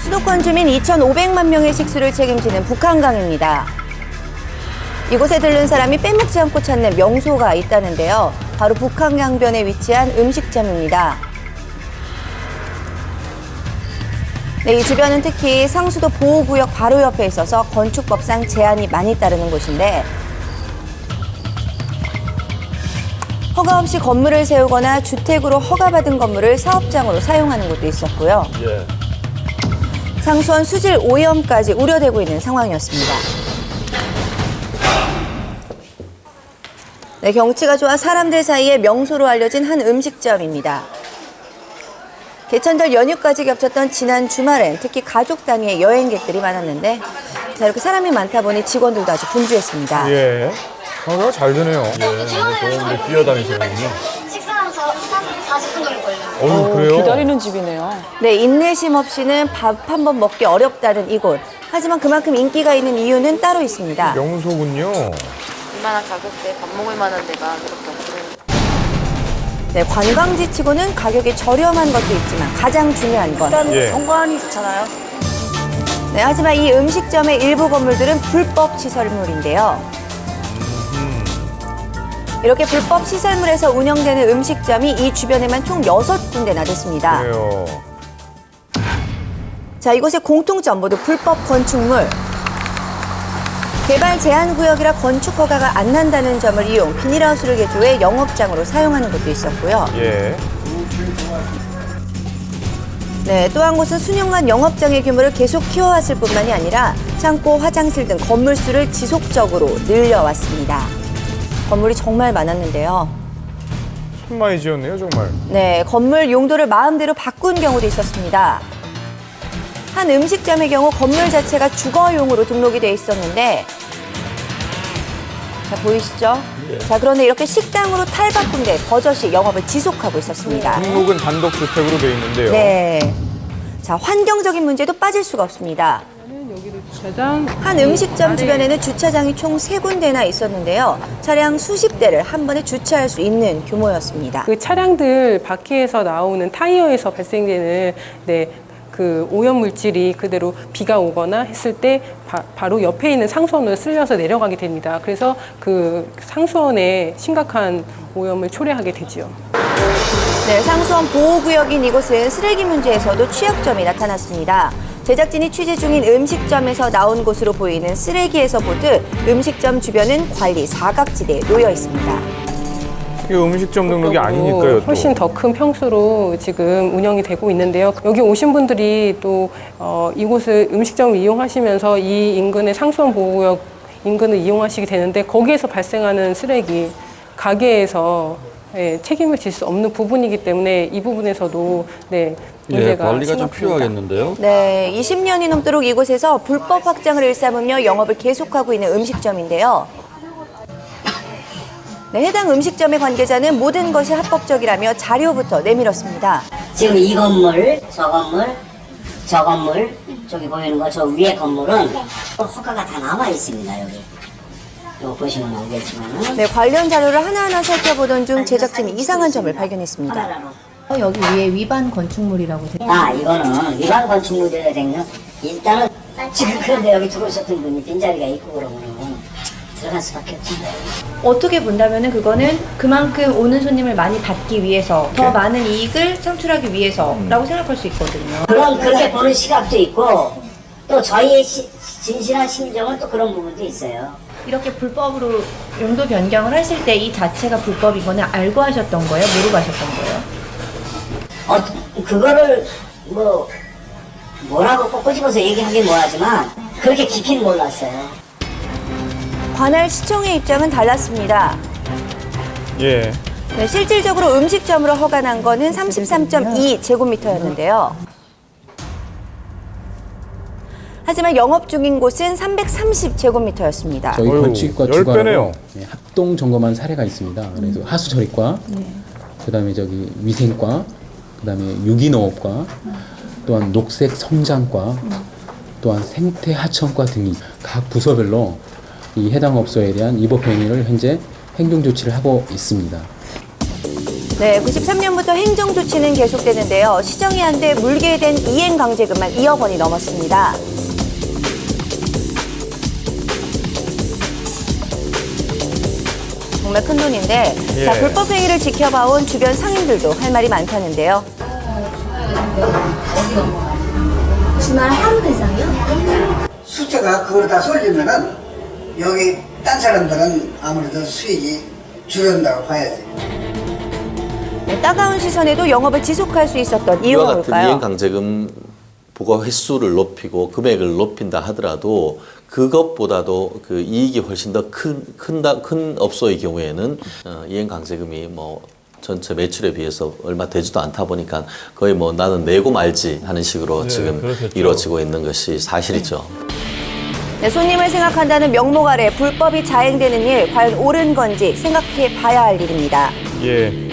수도권 주민 2,500만 명의 식수를 책임지는 북한강입니다. 이곳에 들른 사람이 빼먹지 않고 찾는 명소가 있다는데요. 바로 북한강변에 위치한 음식점입니다. 네, 이 주변은 특히 상수도 보호구역 바로 옆에 있어서 건축법상 제한이 많이 따르는 곳인데 허가 없이 건물을 세우거나 주택으로 허가받은 건물을 사업장으로 사용하는 곳도 있었고요. 상수원 수질 오염까지 우려되고 있는 상황이었습니다. 네, 경치가 좋아 사람들 사이에 명소로 알려진 한 음식점입니다. 개천절 연휴까지 겹쳤던 지난 주말엔 특히 가족 단위의 여행객들이 많았는데 자, 이렇게 사람이 많다 보니 직원들도 아주 분주했습니다. 예. 장사가 잘 되네요. 좋은데 뛰어다니시는군요. 식사하면서 40분 정도 걸려요. 그래요? 기다리는 집이네요. 네, 인내심 없이는 밥 한 번 먹기 어렵다는 이곳. 하지만 그만큼 인기가 있는 이유는 따로 있습니다. 명소군요. 이만한 가격대 밥 먹을 만한 데가 그렇게 없어요. 네, 관광지치고는 가격이 저렴한 것도 있지만 가장 중요한 건 일단 경관이 좋잖아요. 네, 하지만 이 음식점의 일부 건물들은 불법 시설물인데요. 이렇게 불법 시설물에서 운영되는 음식점이 이 주변에만 총 6군데나 됐습니다. 그래요. 자, 이곳의 공통점 모두 불법 건축물. 개발 제한 구역이라 건축 허가가 안 난다는 점을 이용 비닐하우스를 개조해 영업장으로 사용하는 곳도 있었고요. 예. 네, 또 한 곳은 수년간 영업장의 규모를 계속 키워왔을 뿐만이 아니라 창고, 화장실 등 건물 수를 지속적으로 늘려왔습니다. 건물이 정말 많았는데요. 참 많이 지었네요, 정말. 네, 건물 용도를 마음대로 바꾼 경우도 있었습니다. 한 음식점의 경우 건물 자체가 주거용으로 등록이 돼 있었는데 자, 보이시죠? 자, 그런데 이렇게 식당으로 탈바꾼 데 버젓이 영업을 지속하고 있었습니다. 등록은 단독주택으로 돼 있는데요. 네. 자, 환경적인 문제도 빠질 수가 없습니다. 한 음식점 주변에는 주차장이 총 3군데나 있었는데요. 차량 수십 대를 한 번에 주차할 수 있는 규모였습니다. 그 차량들 바퀴에서 나오는 타이어에서 발생되는 그 오염 물질이 그대로 비가 오거나 했을 때 바로 옆에 있는 상수원으로 쓸려서 내려가게 됩니다. 그래서 그 상수원에 심각한 오염을 초래하게 되지요. 네, 상수원 보호구역인 이곳은 쓰레기 문제에서도 취약점이 나타났습니다. 제작진이 취재 중인 음식점에서 나온 곳으로 보이는 쓰레기에서 보듯 음식점 주변은 관리 사각지대에 놓여 있습니다. 이게 음식점 등록이 아니니까요. 또. 훨씬 더 큰 평수로 지금 운영이 되고 있는데요. 여기 오신 분들이 또 이곳을 음식점을 이용하시면서 이 인근의 상수원 보호구역 인근을 이용하시게 되는데 거기에서 발생하는 쓰레기 가게에서 책임을 질 수 없는 부분이기 때문에 이 부분에서도 문제가 관리가 좀 생각합니다. 필요하겠는데요. 네, 20년이 넘도록 이곳에서 불법 확장을 일삼으며 영업을 계속하고 있는 음식점인데요. 네, 해당 음식점의 관계자는 모든 것이 합법적이라며 자료부터 내밀었습니다. 지금 이 건물, 저 건물, 저기 보이는 거, 저 위에 건물은 허가가 다 남아 있습니다, 여기. 이거 보시면 알겠지만은. 네, 관련 자료를 하나하나 살펴보던 중 제작진이 이상한 점을 발견했습니다. 여기 위에 위반 건축물이라고 돼. 이거는 위반 건축물이라 된건 일단은 지금 그런데 여기 들어오셨던 분이 빈자리가 있고 그러면은 들어갈 수밖에 없죠. 어떻게 본다면은 그거는 그만큼 오는 손님을 많이 받기 위해서 더 많은 이익을 창출하기 위해서라고 생각할 수 있거든요. 그렇게 보는 시각도 있고 또 저희의 진실한 심정은 또 그런 부분도 있어요. 이렇게 불법으로 용도 변경을 하실 때 이 자체가 불법인 거는 알고 하셨던 거예요? 모르고 하셨던 거예요? 그거를 뭐라고 꼭 꼬집어서 얘기하긴 뭐하지만 그렇게 깊이는 몰랐어요. 관할 시청의 입장은 달랐습니다. 예. 네, 실질적으로 음식점으로 허가난 거는 33.2제곱미터였는데요. 하지만 영업 중인 곳은 330제곱미터였습니다. 저희 건축과 10배네요. 주관으로 합동 점검한 사례가 있습니다. 그래서 하수 처리과, 그다음에 위생과, 그다음에 유기농업과, 또한 녹색 성장과, 또한 생태 하천과 등이 각 부서별로 이 해당 업소에 대한 위법 행위를 현재 행정 조치를 하고 있습니다. 네, 93년부터 행정 조치는 계속되는데요. 시정이 안 돼 물게 된 이행 강제금만 2억 원이 넘었습니다. 정말 큰 돈인데, 예. 자, 불법 행위를 지켜봐온 주변 상인들도 할 말이 많다는데요. 주말 하루 배상이요? 숫자가 그걸 다 쏠리면은 여기 딴 사람들은 아무래도 수익이 줄어든다고 봐야지. 네, 따가운 시선에도 영업을 지속할 수 있었던 이와 이유가 같은 뭘까요? 이행 강제금 부과 횟수를 높이고 금액을 높인다 하더라도 그것보다도 그 이익이 훨씬 더 큰 업소의 경우에는 이행 강제금이 뭐 전체 매출에 비해서 얼마 되지도 않다 보니까 거의 뭐 나는 내고 말지 하는 식으로 지금 그렇겠죠. 이루어지고 있는 것이 사실이죠. 네, 손님을 생각한다는 명목 아래 불법이 자행되는 일 과연 옳은 건지 생각해 봐야 할 일입니다. 예.